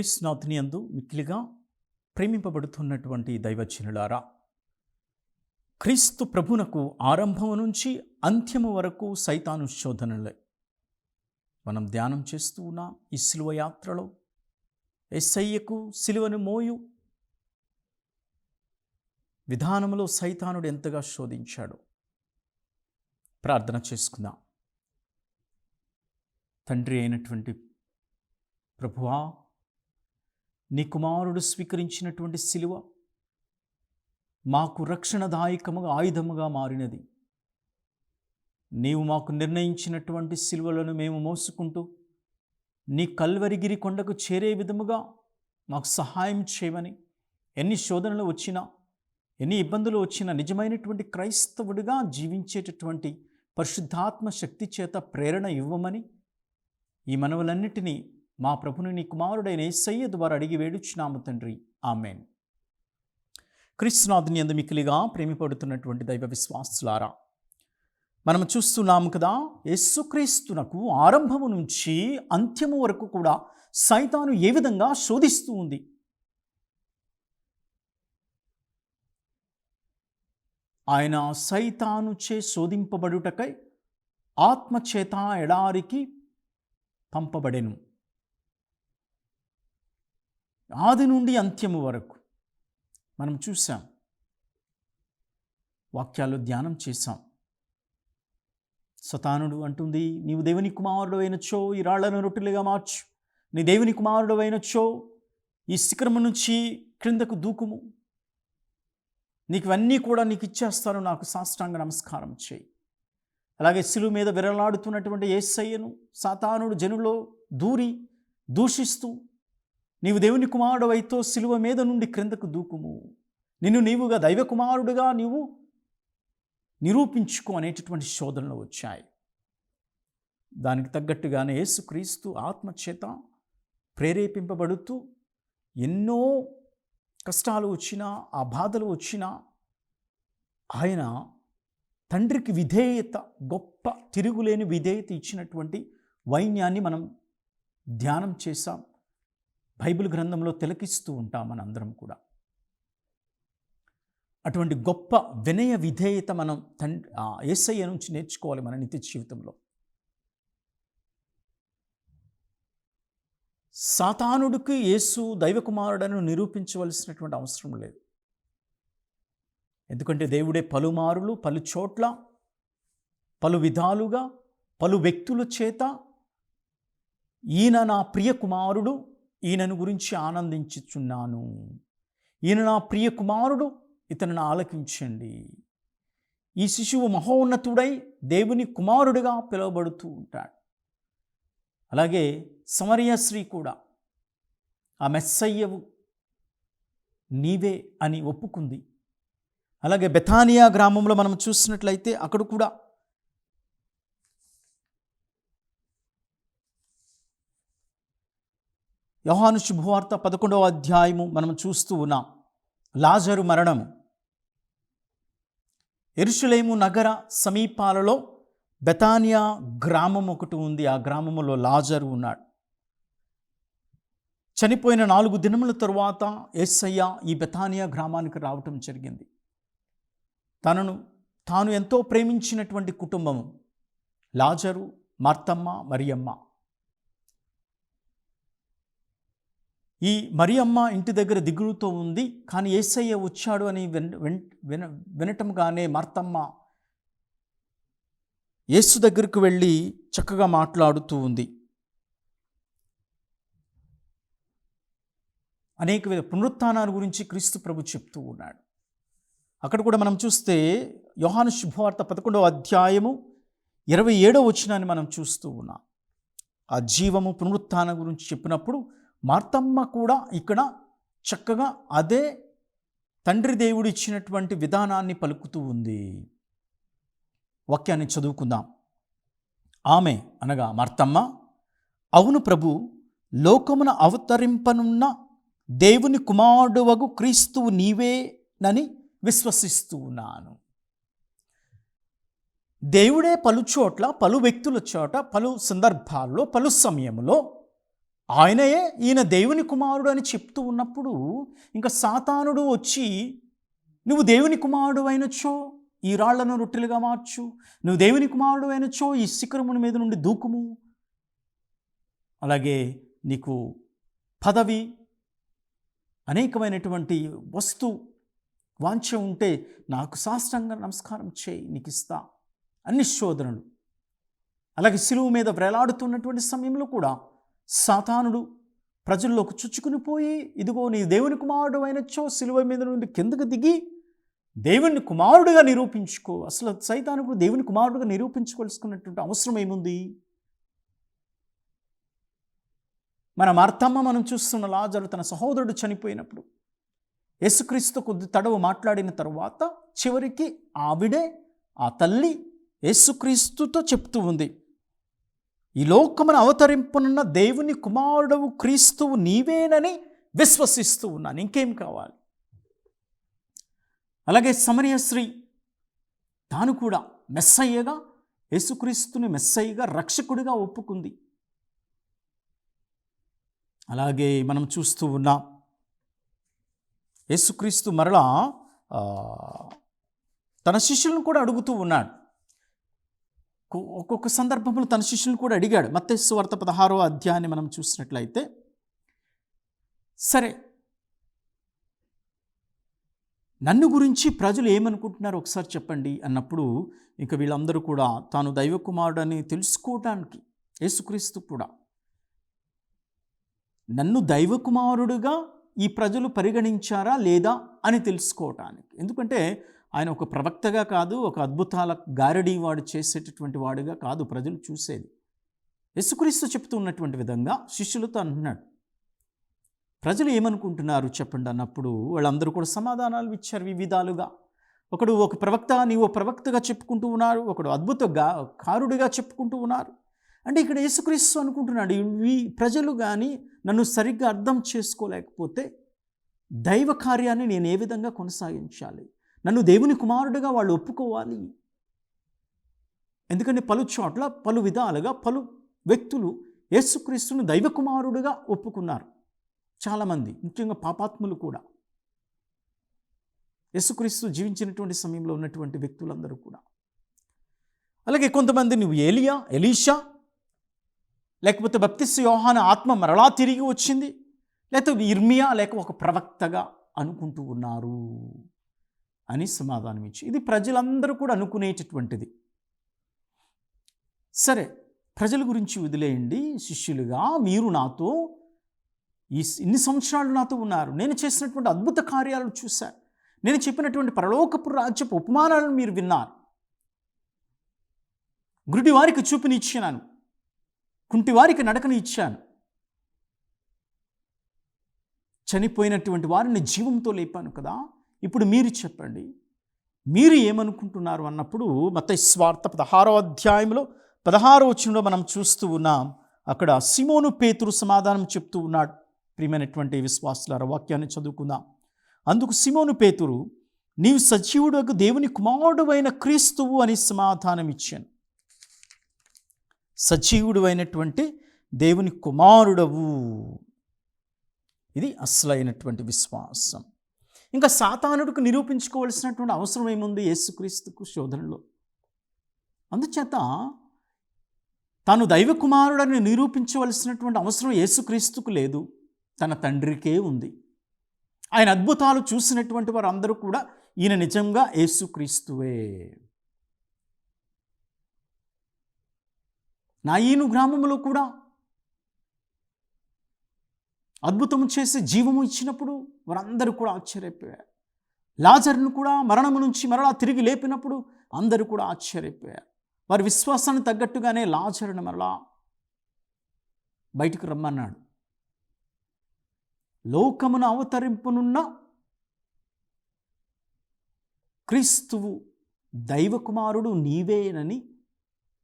క్రీస్తునాథుని యందు మిక్కిలిగా ప్రేమింపబడుతున్నటువంటి దైవజనులారా, క్రీస్తు ప్రభునకు ఆరంభము నుంచి అంత్యము వరకు సైతాను శోధనలే మనం ధ్యానం చేస్తూ ఉన్నాం. ఈ సిలువ యాత్రలో యేసయ్యకు సిలువను మోయు విధానంలో సైతానుడు ఎంతగా శోధించాడు. ప్రార్థన చేసుకుందాం. తండ్రి అయినటువంటి ప్రభువా, నీ కుమారుడు స్వీకరించినటువంటి సిలువ మాకు రక్షణదాయకముగా ఆయుధముగా మారినది. నీవు మాకు నిర్ణయించినటువంటి సిలువలను మేము మోసుకుంటూ నీ కల్వరిగిరి కొండకు చేరే విధముగా మాకు సహాయం చేయమని, ఎన్ని శోధనలు వచ్చినా ఎన్ని ఇబ్బందులు వచ్చినా నిజమైనటువంటి క్రైస్తవుడిగా జీవించేటటువంటి పరిశుద్ధాత్మ శక్తి చేత ప్రేరణ ఇవ్వమని ఈ మనవులన్నిటినీ మా ప్రభుని నీ కుమారుడైన యేసయ్య ద్వారా అడిగి వేడుచున్నాము తండ్రి, ఆమెన్. క్రీస్తునాథుని యందు మిక్కిలిగా ప్రేమిపడుతున్నటువంటి దైవ విశ్వాసులారా, మనం చూస్తున్నాము కదా, యేసుక్రీస్తునకు ఆరంభము నుంచి అంత్యము వరకు కూడా సైతాను ఏ విధంగా శోధిస్తూ ఉంది. ఆయన సైతానుచే శోధింపబడుటకై ఆత్మచేత ఎడారికి పంపబడెను. ఆది నుండి అంత్యము వరకు మనం చూసాం, వాక్యాలు ధ్యానం చేశాం. సతానుడు అంటుంది, నీవు దేవుని కుమారుడు అయినచో ఈ రాళ్లను రొట్టెలుగా మార్చు, నీ దేవుని కుమారుడు అయినచో ఈ శిఖరము నుంచి క్రిందకు దూకుము, నీకు ఇవన్నీ కూడా నీకు ఇచ్చేస్తాను, నాకు సాష్టాంగ నమస్కారం చేయి. అలాగే శిలువ మీద విరలాడుతున్నటువంటి యేసయ్యను సాతానుడు జనులో దూషిస్తూ, నీవు దేవుని కుమారుడు అయితో శిలువ మీద నుండి క్రిందకు దూకుము, నిన్ను నీవుగా దైవ కుమారుడుగా నీవు నిరూపించుకో అనేటటువంటి శోధనలు వచ్చాయి. దానికి తగ్గట్టుగానే యేసుక్రీస్తు ఆత్మచేత ప్రేరేపింపబడుతూ ఎన్నో కష్టాలు వచ్చినా, ఆ బాధలు వచ్చినా ఆయన తండ్రికి విధేయత, గొప్ప తిరుగులేని విధేయత ఇచ్చినటువంటి వైన్యాన్ని మనం ధ్యానం చేశాం. బైబిల్ గ్రంథంలో తిలకిస్తూ ఉంటాం మనందరం కూడా. అటువంటి గొప్ప వినయ విధేయత మనం యేసయ్య నుంచి నేర్చుకోవాలి మన నిత్య జీవితంలో. సాతానుడికి యేసు దైవకుమారుడను నిరూపించవలసినటువంటి అవసరం లేదు. ఎందుకంటే దేవుడే పలుమారులు, పలు చోట్ల, పలు విధాలుగా, పలు వ్యక్తుల చేత ఈయన నా ప్రియ కుమారుడు, ఈయనను గురించి ఆనందించుచున్నాను, ఈయన నా ప్రియ కుమారుడు, ఇతను ఆలకించండి. ఈ శిశువు మహోన్నతుడై దేవుని కుమారుడిగా పిలువబడుతూ ఉంటాడు. అలాగే సమరయ స్త్రీ కూడా ఆ మెస్సయ్యవు నీవే అని ఒప్పుకుంది. అలాగే బెతానియా గ్రామంలో మనం చూసినట్లయితే అక్కడ కూడా యోహాను శుభవార్త 11వ అధ్యాయము మనం చూస్తూ ఉన్నాం. లాజరు మరణము. యెరూషలేము నగర సమీపాలలో బెతానియా గ్రామం ఒకటి ఉంది. ఆ గ్రామములో లాజరు ఉన్నాడు. చనిపోయిన 4 దినముల తరువాత యేసయ్య ఈ బెతానియా గ్రామానికి రావటం జరిగింది. తాను ఎంతో ప్రేమించినటువంటి కుటుంబము లాజరు, మార్తమ్మ, మరియమ్మ. ఈ మరియమ్మ ఇంటి దగ్గర దిగులుతో ఉంది. కానీ యేసయ్య వచ్చాడు అని వినటంగానే మార్తమ్మ యేసు దగ్గరకు వెళ్ళి చక్కగా మాట్లాడుతూ ఉంది. అనేక పునరుత్థానాల గురించి క్రీస్తు ప్రభు చెప్తూ ఉన్నాడు. అక్కడ కూడా మనం చూస్తే యోహాను శుభవార్త 11వ అధ్యాయము 27వ వచనాన్ని మనం చూస్తూ ఉన్నాం. ఆ జీవము పునరుత్థానం గురించి చెప్పినప్పుడు మార్తమ్మ కూడా ఇక్కడ చక్కగా అదే తండ్రి దేవుడు ఇచ్చినటువంటి విధానాన్ని పలుకుతూ ఉంది. వాక్యాన్ని చదువుకుందాం. ఆమె అనగా మార్తమ్మ, అవును ప్రభు, లోకమున అవతరింపనున్న దేవుని కుమారుడువగు క్రీస్తువు నీవేనని విశ్వసిస్తూ ఉన్నాను. దేవుడే పలు చోట్ల, పలు వ్యక్తుల చోట, పలు సందర్భాల్లో, పలు సమయంలో ఆయనయే ఈయన దేవుని కుమారుడు అని చెప్తూ ఉన్నప్పుడు ఇంకా సాతానుడు వచ్చి నువ్వు దేవుని కుమారుడు అయినచో ఈ రాళ్లను రొట్టెలుగా మార్చు, నువ్వు దేవుని కుమారుడు అయినచో ఈ శిఖరముని మీద నుండి దూకుము, అలాగే నీకు పదవి అనేకమైనటువంటి వస్తు వాంఛ ఉంటే నాకు సాష్టాంగ నమస్కారం చేయి, నీకు ఇస్తా, అన్ని శోధనలు. అలాగే శిలువ మీద వేలాడుతున్నటువంటి సమయంలో కూడా సాతానుడు ప్రజల్లోకి చుచ్చుకుని పోయి ఇదిగో నీ దేవుని కుమారుడు అయినచో శిలువ మీద నుండి కిందకు దిగి దేవుని కుమారుడుగా నిరూపించుకో. అసలు సైతానుడు దేవుని కుమారుడుగా నిరూపించుకోవాల్సుకున్నటువంటి అవసరం ఏముంది? మన మార్తమ్మ మనం చూస్తున్న లాజరు తన సహోదరుడు చనిపోయినప్పుడు యేసుక్రీస్తు కొద్ది తడవు మాట్లాడిన తరువాత చివరికి ఆవిడే ఆ తల్లి యేసుక్రీస్తుతో చెప్తూ ఉంది, ఈ లోకమును అవతరింపనున్న దేవుని కుమారుడవు క్రీస్తువు నీవేనని విశ్వసిస్తూ ఉన్నాను, ఇంకేం కావాలి? అలాగే సమరయ స్త్రీ తాను కూడా మెస్సయ్యగా, యేసుక్రీస్తుని మెస్సయ్యగా రక్షకుడిగా ఒప్పుకుంది. అలాగే మనం చూస్తూ ఉన్నాం యేసుక్రీస్తు మరలా తన శిష్యులను కూడా అడుగుతూ ఉన్నాడు. ఒక్కొక్క సందర్భంలో తన శిష్యులను కూడా అడిగాడు. మత్తయి సువార్త 16వ అధ్యాయాన్ని మనం చూసినట్లయితే, సరే నన్ను గురించి ప్రజలు ఏమనుకుంటున్నారో ఒకసారి చెప్పండి అన్నప్పుడు ఇంకా వీళ్ళందరూ కూడా తాను దైవ కుమారుడని తెలుసుకోవటానికి యేసుక్రీస్తు కూడా నన్ను దైవ కుమారుడుగా ఈ ప్రజలు పరిగణించారా లేదా అని తెలుసుకోవటానికి. ఎందుకంటే ఆయన ఒక ప్రవక్తగా కాదు, ఒక అద్భుతాల గారడీ వాడు చేసేటటువంటి వాడుగా కాదు ప్రజలు చూసేది. యేసుక్రీస్తు చెప్తూ ఉన్నటువంటి విధంగా శిష్యులతో అంటున్నాడు, ప్రజలు ఏమనుకుంటున్నారు చెప్పండి అన్నప్పుడు వాళ్ళందరూ కూడా సమాధానాలు ఇచ్చారు వివిధాలుగా. ఒకడు ఒక ప్రవక్త, నీవు ప్రవక్తగా చెప్పుకుంటూ ఉన్నారు, ఒకడు కారుడిగా చెప్పుకుంటూ ఉన్నారు. అంటే ఇక్కడ యేసుక్రీస్తు అనుకుంటున్నాడు, ఈ ప్రజలు కానీ నన్ను సరిగ్గా అర్థం చేసుకోలేకపోతే దైవ కార్యాన్ని నేను ఏ విధంగా కొనసాగించాలి, నన్ను దేవుని కుమారుడిగా వాళ్ళు ఒప్పుకోవాలి. ఎందుకంటే పలు చోట్ల పలు విధాలుగా పలు వ్యక్తులు యేసుక్రీస్తును దైవ కుమారుడిగా ఒప్పుకున్నారు. చాలామంది, ముఖ్యంగా పాపాత్ములు కూడా, యేసుక్రీస్తు జీవించినటువంటి సమయంలో ఉన్నటువంటి వ్యక్తులందరూ కూడా. అలాగే కొంతమంది నువ్వు ఎలీషా, లేకపోతే బప్తిస్మ యోహాను ఆత్మ మరలా తిరిగి వచ్చింది, లేకపోతే ఇర్మియా లేక ఒక ప్రవక్తగా అనుకుంటూ ఉన్నారు అని సమాధానం ఇచ్చి, ఇది ప్రజలందరూ కూడా అనుకునేటటువంటిది. సరే, ప్రజల గురించి వదిలేయండి. శిష్యులుగా మీరు నాతో ఇన్ని సంవత్సరాలు నాతో ఉన్నారు, నేను చేసినటువంటి అద్భుత కార్యాలను చూశారు, నేను చెప్పినటువంటి పరలోకపు రాజ్యపు ఉపమానాలను మీరు విన్నారు, గుడ్డి వారికి చూపునిచ్చాను, కుంటివారికి నడకని ఇచ్చాను, చనిపోయినటువంటి వారిని జీవంతో లేపాను కదా, ఇప్పుడు మీరు చెప్పండి మీరు ఏమనుకుంటున్నారు అన్నప్పుడు మత్తయి సువార్త 16వ అధ్యాయంలో 16వ వచనంలో మనం చూస్తూ ఉన్నాం. అక్కడ సిమోను పేతురు సమాధానం చెప్తూ ఉన్నాడు. ప్రియమైనటువంటి విశ్వాసులారా, వాక్యాన్ని చదువుకుందాం. అందుకు సిమోను పేతురు, నీవు సజీవుడకు దేవుని కుమారుడు అయిన క్రీస్తువు అని సమాధానం ఇచ్చాను. సజీవుడు అయినటువంటి దేవుని కుమారుడవు, ఇది అసలైనటువంటి విశ్వాసం. ఇంకా సాతానుడికి నిరూపించుకోవాల్సినటువంటి అవసరం ఏముంది యేసుక్రీస్తుకు శోధనలో? అందుచేత తాను దైవ కుమారుడని నిరూపించవలసినటువంటి అవసరం యేసుక్రీస్తుకు లేదు, తన తండ్రికే ఉంది. ఆయన అద్భుతాలు చూసినటువంటి వారు అందరూ కూడా ఈయన నిజంగా యేసుక్రీస్తువే. నాయీను గ్రామంలో కూడా అద్భుతము చేసి జీవము ఇచ్చినప్పుడు వారందరూ కూడా ఆశ్చర్యపోయారు. లాజరును కూడా మరణము నుంచి మరలా తిరిగి లేపినప్పుడు అందరూ కూడా ఆశ్చర్యపోయారు. వారి విశ్వాసాన్ని తగ్గట్టుగానే లాజరును మరలా బయటకు రమ్మన్నాడు. లోకమును అవతరింపనున్న క్రీస్తువు దైవ కుమారుడు నీవేనని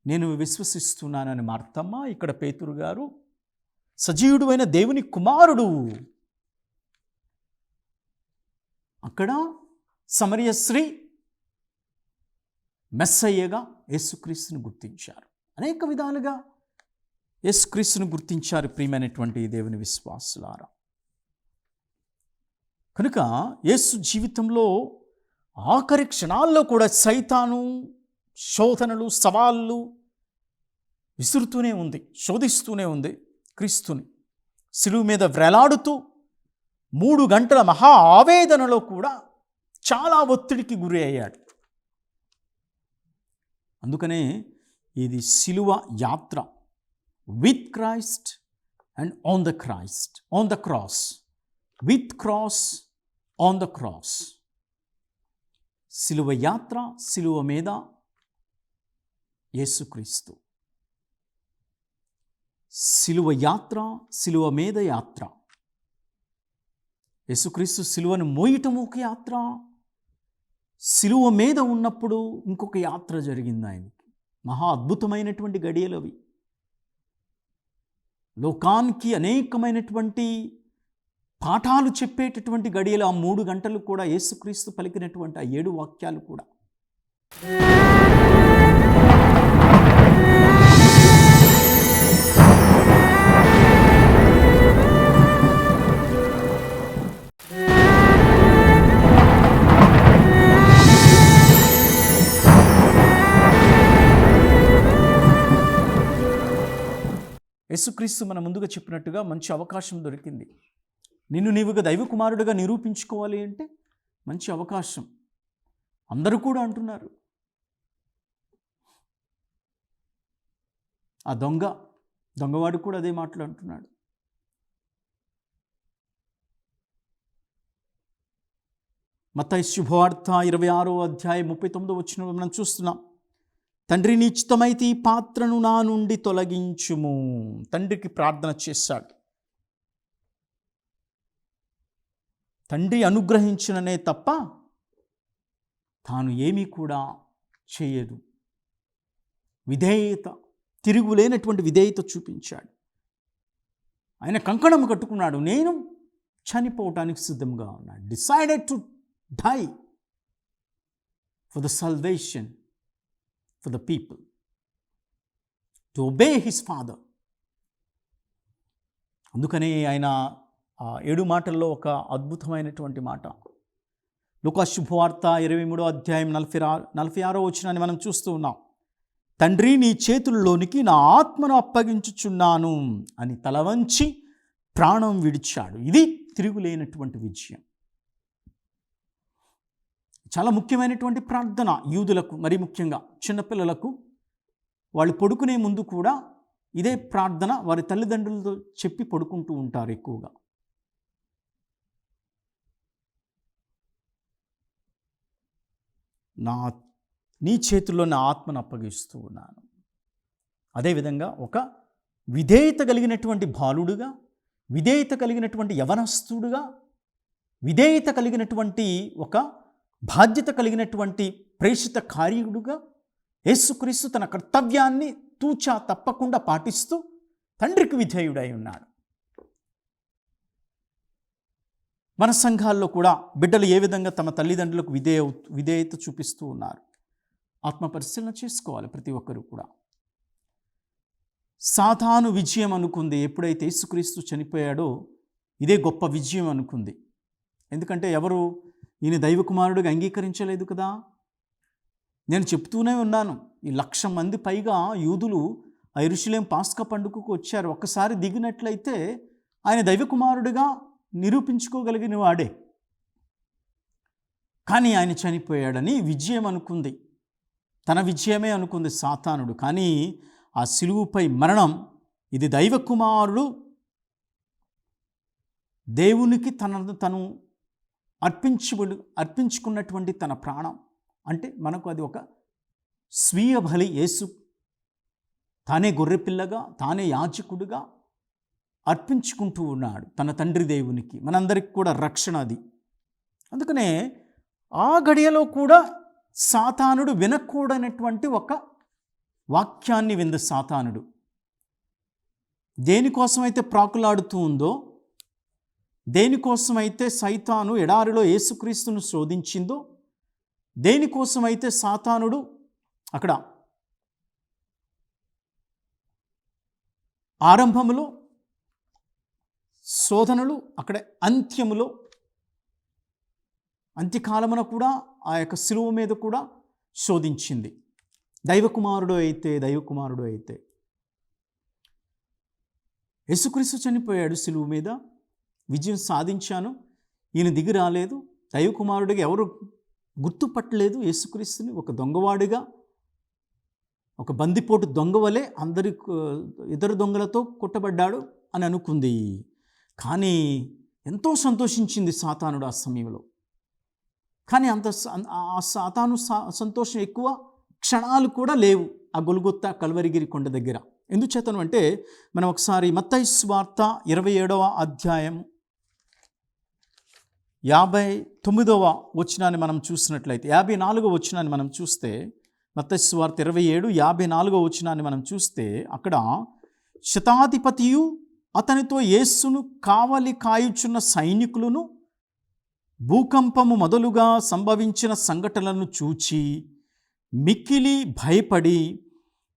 నేను విశ్వసిస్తున్నానని మార్తమ్మ, ఇక్కడ పేతురు గారు సజీవుడు అయిన దేవుని కుమారుడు. అక్కడ సమరయ స్త్రీ మెస్సయ్యగా యేసుక్రీస్తుని గుర్తించారు. అనేక విధాలుగా యేసుక్రీస్తును గుర్తించారు ప్రియమైనటువంటి దేవుని విశ్వాసులారా. కనుక యేసు జీవితంలో ఆఖరి క్షణాల్లో కూడా సైతాను శోధనలు, సవాళ్ళు విసురుతూనే ఉంది, శోధిస్తూనే ఉంది క్రీస్తుని. శిలువ మీద వ్రేలాడుతూ 3 గంటల మహా ఆవేదనలో కూడా చాలా ఒత్తిడికి గురి అయ్యాడు. అందుకనే ఇది శిలువ యాత్ర, with Christ and on the Christ, on the cross, with cross, on the cross. శిలువ యాత్ర, శిలువ మీద యేసుక్రీస్తు. శిలువ యాత్ర, శిలువ మీద యాత్ర. యేసుక్రీస్తు శిలువను మోయటం ఒక యాత్ర, శిలువ మీద ఉన్నప్పుడు ఇంకొక యాత్ర జరిగింది ఆయనకి. మహా అద్భుతమైనటువంటి గడియలు అవి. లోకానికి అనేకమైనటువంటి పాఠాలు చెప్పేటటువంటి గడియలు ఆ 3 గంటలు కూడా, యేసుక్రీస్తు పలికినటువంటి ఆ 7 వాక్యాలు కూడా. యేసుక్రీస్తు మన ముందుగా చెప్పినట్టుగా మంచి అవకాశం దొరికింది. నిన్ను నీవుగా దైవ కుమారుడిగా నిరూపించుకోవాలి అంటే మంచి అవకాశం. అందరూ కూడా అంటున్నారు. ఆ దొంగవాడు కూడా అదే మాటలు అంటున్నాడు. మత్తయి శుభవార్త 26వ అధ్యాయం 39వ వచనంలో మనం చూస్తున్నాం. తండ్రి, నీ చిత్తమైతే ఈ పాత్రను నా నుండి తొలగించుము. తండ్రికి ప్రార్థన చేశాడు. తండ్రి అనుగ్రహించిననే తప్ప తాను ఏమీ కూడా చేయదు. విధేయత, తిరుగులేనటువంటి విధేయత చూపించాడు. ఆయన కంకణం కట్టుకున్నాడు. నేను చనిపోవటానికి సిద్ధంగా ఉన్నాడు. Decided to die for the salvation for the people, to obey his father. అందుకనే ఆయన 7 మాటల్లో ఒక అద్భుతమైనటువంటి మాట. లూకా శుభవార్త 23వ అధ్యాయం 46వ వచనాన్ని మనం చూస్తూ ఉన్నాం. తండ్రి, నీ చేతుల్లోనికి నా ఆత్మను అప్పగించుచున్నాను అని తల వంచి ప్రాణం విడిచాడు. ఇది తిరుగులేనటువంటి విజయం. చాలా ముఖ్యమైనటువంటి ప్రార్థన యూదులకు, మరి ముఖ్యంగా చిన్నపిల్లలకు. వాళ్ళు పడుకునే ముందు కూడా ఇదే ప్రార్థన వారి తల్లిదండ్రులతో చెప్పి పడుకుంటూ ఉంటారు ఎక్కువగా. నీ చేతుల్లో నా ఆత్మను అప్పగిస్తూ ఉన్నాను. అదేవిధంగా ఒక విధేయత కలిగినటువంటి బాలుడుగా, విధేయత కలిగినటువంటి యవనస్తుడుగా, విధేయత కలిగినటువంటి ఒక బాధ్యత కలిగినటువంటి ప్రేషిత కార్యుడుగా యేసుక్రీస్తు తన కర్తవ్యాన్ని తూచా తప్పకుండా పాటిస్తూ తండ్రికి విధేయుడై ఉన్నాడు. మన సంఘాల్లో కూడా బిడ్డలు ఏ విధంగా తమ తల్లిదండ్రులకు విధేయత చూపిస్తూ ఉన్నారు. ఆత్మ పరిశీలన చేసుకోవాలి ప్రతి ఒక్కరూ కూడా. సాతాను విజయం అనుకుంది. ఎప్పుడైతే యేసుక్రీస్తు చనిపోయాడో ఇదే గొప్ప విజయం అనుకుంది. ఎందుకంటే ఎవరు ఈయన దైవ కుమారుడిగా అంగీకరించలేదు కదా. నేను చెప్తూనే ఉన్నాను, ఈ 1,00,000 మంది పైగా యూదులు యెరూషలేము పాస్కా పండుగకు వచ్చారు. ఒక్కసారి దిగినట్లయితే ఆయన దైవ కుమారుడిగా నిరూపించుకోగలిగిన వాడే. కానీ ఆయన చనిపోయాడని విజయం అనుకుంది. తన విజయమే అనుకుంది సాతానుడు. కానీ ఆ సిలువుపై మరణం, ఇది దైవ కుమారుడు దేవునికి తను అర్పించుకున్నటువంటి తన ప్రాణం. అంటే మనకు అది ఒక స్వీయ బలి. యేసు తానే గొర్రెపిల్లగా, తానే యాజకుడుగా అర్పించుకుంటూ ఉన్నాడు తన తండ్రి దేవునికి. మనందరికి కూడా రక్షణ అది. అందుకనే ఆ గడియలో కూడా సాతానుడు వినకూడనటువంటి ఒక వాక్యాన్ని వింది. సాతానుడు దేనికోసమైతే ప్రాకులాడుతూ ఉందో, దేనికోసమైతే సైతాను ఎడారిలో యేసుక్రీస్తును శోధించిందో, దేనికోసమైతే సాతానుడు అక్కడ ఆరంభములో శోధనలు, అక్కడ అంత్యములో, అంత్యకాలమున కూడా ఆ యొక్క శిలువ మీద కూడా శోధించింది. దైవకుమారుడు అయితే యేసుక్రీస్తు చనిపోయాడు శిలువ మీద, విజయం సాధించాను, ఈయన దిగి రాలేదు. దైవకుమారుడిగా ఎవరు గుర్తుపట్టలేదు యేసుక్రీస్తుని. ఒక దొంగవాడిగా, ఒక బందిపోటు దొంగ వలె ఇద్దరు దొంగలతో కొట్టబడ్డాడు అని అనుకుంది. కానీ ఎంతో సంతోషించింది సాతానుడు ఆ సమయంలో. కానీ ఆ సాతాను సంతోషం ఎక్కువ క్షణాలు కూడా లేవు ఆ గొల్గొతా కల్వరిగిరి కొండ దగ్గర. ఎందుచేతను అంటే మనం ఒకసారి మత్తయి సువార్త 27వ అధ్యాయం 59వ వచనాన్ని మనం చూసినట్లయితే, 54వ వచనాన్ని మనం చూస్తే, మత్తయి సువార్త 27 54వ వచనాన్ని మనం చూస్తే, అక్కడ శతాధిపతియు అతనితో యేసును కావలి కాయుచున్న సైనికులను భూకంపము మొదలుగా సంభవించిన సంఘటనలను చూచి మిక్కిలి భయపడి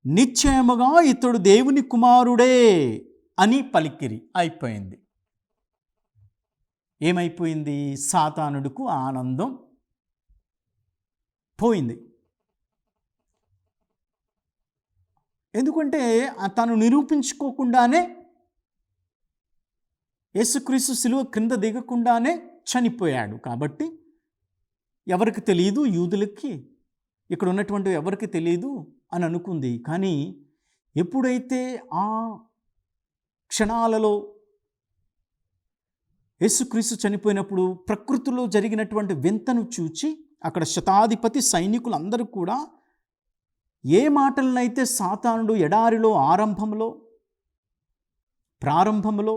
నిశ్చయముగా ఇతడు దేవుని కుమారుడే అని పలికిరి. అయిపోయింది. ఏమైపోయింది? సాతానుడికు ఆనందం పోయింది. ఎందుకంటే తను నిరూపించుకోకుండానే, యేసుక్రీస్తు శిలువ క్రింద దిగకుండానే చనిపోయాడు. కాబట్టి ఎవరికి తెలియదు, యూదులకి, ఇక్కడ ఉన్నటువంటి ఎవరికి తెలియదు అని అనుకుంది. కానీ ఎప్పుడైతే ఆ క్షణాలలో యేసుక్రీస్తు చనిపోయినప్పుడు ప్రకృతిలో జరిగినటువంటి వింతను చూచి, అక్కడ శతాధిపతి సైనికులు అందరూ కూడా ఏ మాటలనైతే సాతానుడు ఎడారిలో ప్రారంభంలో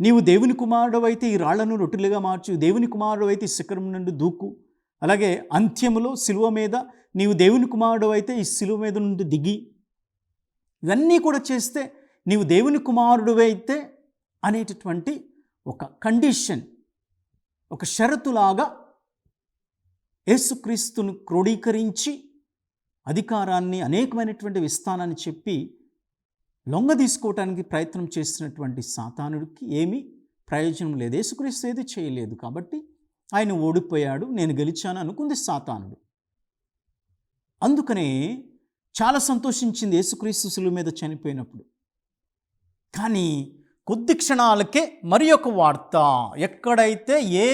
నీవు దేవుని కుమారుడు అయితే ఈ రాళ్లను రొట్టెలుగా మార్చు, దేవుని కుమారుడు అయితే ఈ శిఖరం నుండి దూకు, అలాగే అంత్యములో శిలువ మీద నీవు దేవుని కుమారుడు అయితే ఈ శిలువ మీద నుండి దిగి, ఇవన్నీ కూడా చేస్తే నీవు దేవుని కుమారుడు అయితే అనేటటువంటి ఒక కండిషన్, ఒక షరతులాగా యేసుక్రీస్తును క్రోడీకరించి అధికారాన్ని, అనేకమైనటువంటి విస్తానాన్ని చెప్పి లొంగ తీసుకోవటానికి ప్రయత్నం చేసినటువంటి సాతానుడికి ఏమీ ప్రయోజనం లేదు. యేసుక్రీస్తు ఏది చేయలేదు కాబట్టి ఆయన ఓడిపోయాడు, నేను గెలిచాను అనుకుంది సాతానుడు. అందుకనే చాలా సంతోషించింది యేసుక్రీస్తు శిలువ మీద చనిపోయినప్పుడు. కానీ కొద్ది క్షణాలకే మరి ఒక వార్త, ఎక్కడైతే ఏ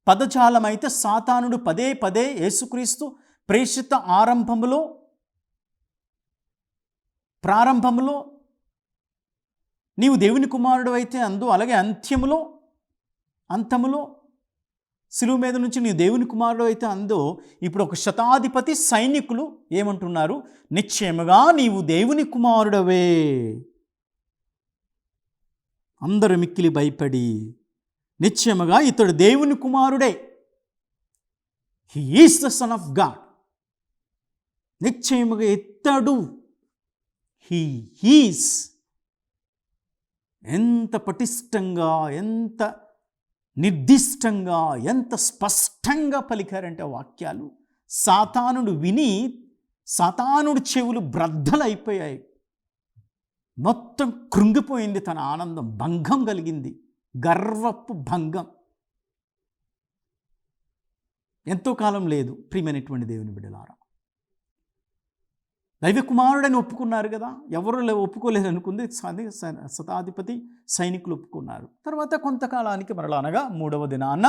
పదజాలమైతే సాతానుడు పదే పదే యేసుక్రీస్తు ప్రేషిత ప్రారంభంలో నీవు దేవుని కుమారుడు అయితే అందు, అలాగే అంతములో శిలువ మీద నుంచి నీవు దేవుని కుమారుడు అయితే అందో, ఇప్పుడు ఒక శతాధిపతి సైనికులు ఏమంటున్నారు? నిశ్చయముగా నీవు దేవుని కుమారుడవే. అందరూ మిక్కిలి భయపడి నిశ్చయముగా ఇతడు దేవుని కుమారుడే, he is the son of God, నిశ్చయముగా ఇతడు, హీ ఈజ్. ఎంత పటిష్టంగా, ఎంత నిర్దిష్టంగా, ఎంత స్పష్టంగా పలికారంటే వాక్యాలు. సాతానుడు చెవులు బ్రద్దలైపోయాయి. మొత్తం కృంగిపోయింది తన ఆనందం, భంగం కలిగింది, గర్వపు భంగం. ఎంతో కాలం లేదు ప్రియమైనటువంటి దేవుని బిడ్డలారా. దైవ కుమారుడని ఒప్పుకున్నారు కదా, ఎవరు ఒప్పుకోలేదు అనుకుంది. శతాధిపతి సైనికులు ఒప్పుకున్నారు. తర్వాత కొంతకాలానికి మరలా, అనగా 3వ దినాన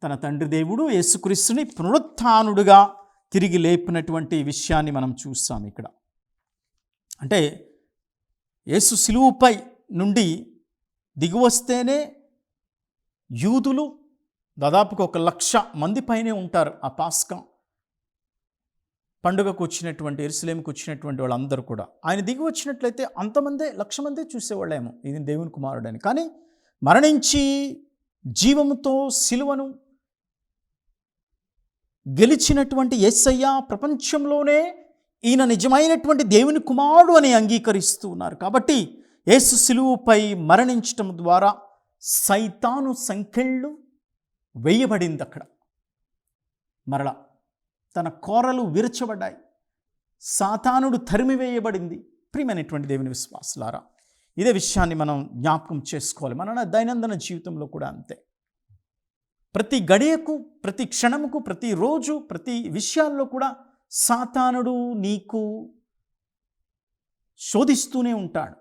తన తండ్రి దేవుడు యేసుక్రీస్తుని పునరుత్థానుడుగా తిరిగి లేపినటువంటి విషయాన్ని మనం చూస్తాం ఇక్కడ. అంటే యేసు శిలువపై నుండి దిగివస్తేనే యూదులు దాదాపుగా 1,00,000 మంది పైనే ఉంటారు. ఆ పాస్కా పండుగకు వచ్చినటువంటి, యెరూషలేముకు వచ్చినటువంటి వాళ్ళందరూ కూడా ఆయన దిగి వచ్చినట్లయితే అంతమందే, 1,00,000 మందే చూసేవాళ్ళేమో ఇది దేవుని కుమారుడని. కానీ మరణించి జీవముతో సిలువను గెలిచినటువంటి యేసయ్య ప్రపంచంలోనే ఈయన నిజమైనటువంటి దేవుని కుమారుడు అని అంగీకరిస్తూ ఉన్నారు. కాబట్టి యేసు సిలువపై మరణించటం ద్వారా సైతాను సంకెళ్ళు వేయబడింది. అక్కడ మరలా తన కోరలు విరచబడ్డాయి, సాతానుడు తరిమివేయబడింది. ప్రియమైనటువంటి దేవుని విశ్వాసులారా, ఇదే విషయాన్ని మనం జ్ఞాపకం చేసుకోవాలి. మన దైనందిన జీవితంలో కూడా అంతే. ప్రతి గడియకు, ప్రతి క్షణముకు, ప్రతిరోజు, ప్రతి విషయాల్లో కూడా సాతానుడు నీకు శోధిస్తూనే ఉంటాడు.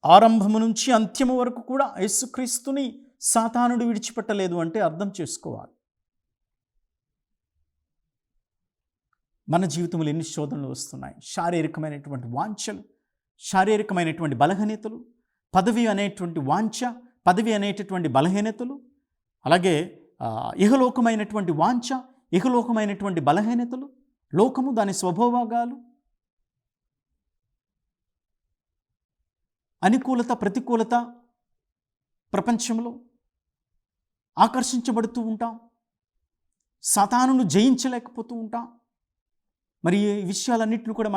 ఆరంభము నుంచి అంత్యము వరకు కూడా యేసుక్రీస్తుని సాతానుడు విడిచిపెట్టలేదు అంటే అర్థం చేసుకోవాలి. మన జీవితంలో ఎన్ని శోధనలు వస్తున్నాయి. శారీరకమైనటువంటి వాంఛలు, శారీరకమైనటువంటి బలహీనతలు, పదవి అనేటువంటి వాంఛ, పదవి అనేటటువంటి బలహీనతలు, అలాగే ఇహలోకమైనటువంటి వాంఛ, ఇహలోకమైనటువంటి బలహీనతలు, లోకము దాని స్వభావాలు, అనుకూలత, ప్రతికూలత, ప్రపంచంలో ఆకర్షించబడుతూ ఉంటాం. సాతానును జయించలేకపోతూ ఉంటాం. మరి ఈ విషయాలన్నింటినీ కూడా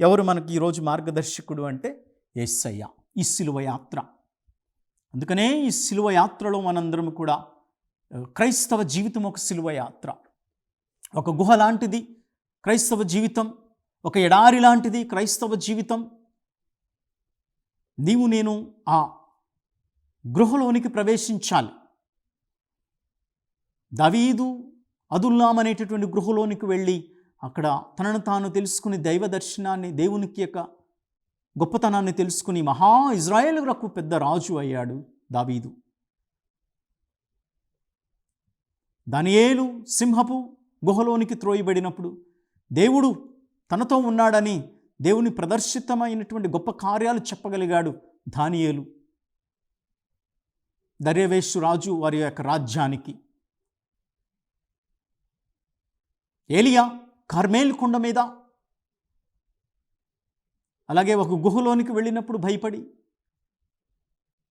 ఎవరు మనకి ఈరోజు మార్గదర్శకుడు అంటే యేసయ్య, ఈ సిలువ యాత్ర. అందుకనే ఈ సిలువ యాత్రలో మనందరం కూడా, క్రైస్తవ జీవితం ఒక సిలువ యాత్ర. ఒక గుహ లాంటిది క్రైస్తవ జీవితం, ఒక ఎడారి లాంటిది క్రైస్తవ జీవితం. నీవు నేను ఆ గృహలోనికి ప్రవేశించాలి. దావీదు అదుల్లాం అనేటటువంటి గృహలోనికి వెళ్ళి అక్కడ తనను తాను తెలుసుకుని దైవ దర్శనాన్ని, దేవునికి యొక్క గొప్పతనాన్ని తెలుసుకుని మహా ఇజ్రాయేలులకు పెద్ద రాజు అయ్యాడు దావీదు. దానియేలు సింహపు గుహలోనికి త్రోయబడినప్పుడు దేవుడు తనతో ఉన్నాడని దేవుని ప్రదర్శితమైనటువంటి గొప్ప కార్యాలు చెప్పగలిగాడు దానియేలు. దర్యావేషు రాజు వారి యొక్క రాజ్యానికి. ఏలియా కర్మేల్ కొండ మీద అలాగే ఒక గుహలోనికి వెళ్ళినప్పుడు భయపడి,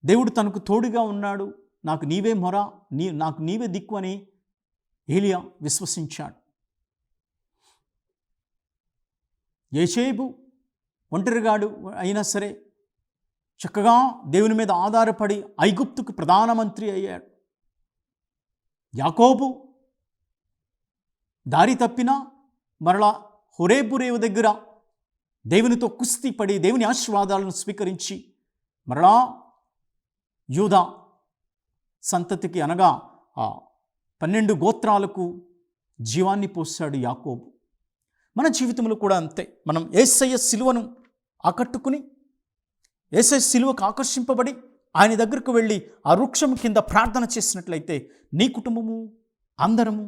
దేవుడు తనకు తోడుగా ఉన్నాడు, నాకు నీవే మొర, నాకు నీవే దిక్కు అని ఏలియా విశ్వసించాడు. యోసేపు ఒంటరిగాడు అయినా సరే చక్కగా దేవుని మీద ఆధారపడి ఐగుప్తుకు ప్రధానమంత్రి అయ్యాడు. యాకోబు దారి తప్పినా మరలా హోరేబు రేవు దగ్గర దేవునితో కుస్తీ పడి దేవుని ఆశీర్వాదాలను స్వీకరించి మరలా యూదా సంతతికి అనగా ఆ 12 గోత్రాలకు జీవాన్ని పోశాడు యాకోబు. మన జీవితంలో కూడా అంతే. మనం యేసయ్య సిలువను ఆకట్టుకుని, యేసయ్య సిలువకు ఆకర్షింపబడి ఆయన దగ్గరకు వెళ్ళి ఆ వృక్షం కింద ప్రార్థన చేసినట్లయితే నీ కుటుంబము, అందరము,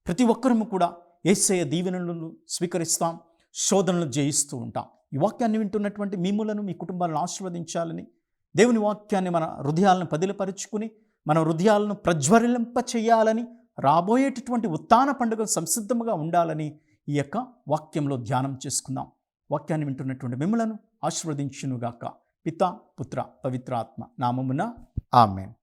ప్రతి ఒక్కరము కూడా యేసయ్య దీవెనలను స్వీకరిస్తాం, శోధనలు జయిస్తూ ఉంటాం. ఈ వాక్యాన్ని వింటున్నటువంటి మిమ్ములను, మీ కుటుంబాలను ఆశీర్వదించాలని, దేవుని వాక్యాన్ని మన హృదయాలను పదిలపరుచుకుని మన హృదయాలను ప్రజ్వలింప చేయాలని, రాబోయేటటువంటి ఉత్థాన పండుగ సంసిద్ధంగా ఉండాలని ఈ యొక్క వాక్యంలో ధ్యానం చేసుకుందాం. వాక్యాన్ని వింటున్నటువంటి మిమ్ములను ఆశీర్వదించునుగాక. పిత, పుత్ర, పవిత్రాత్మ నామమున ఆమేన్.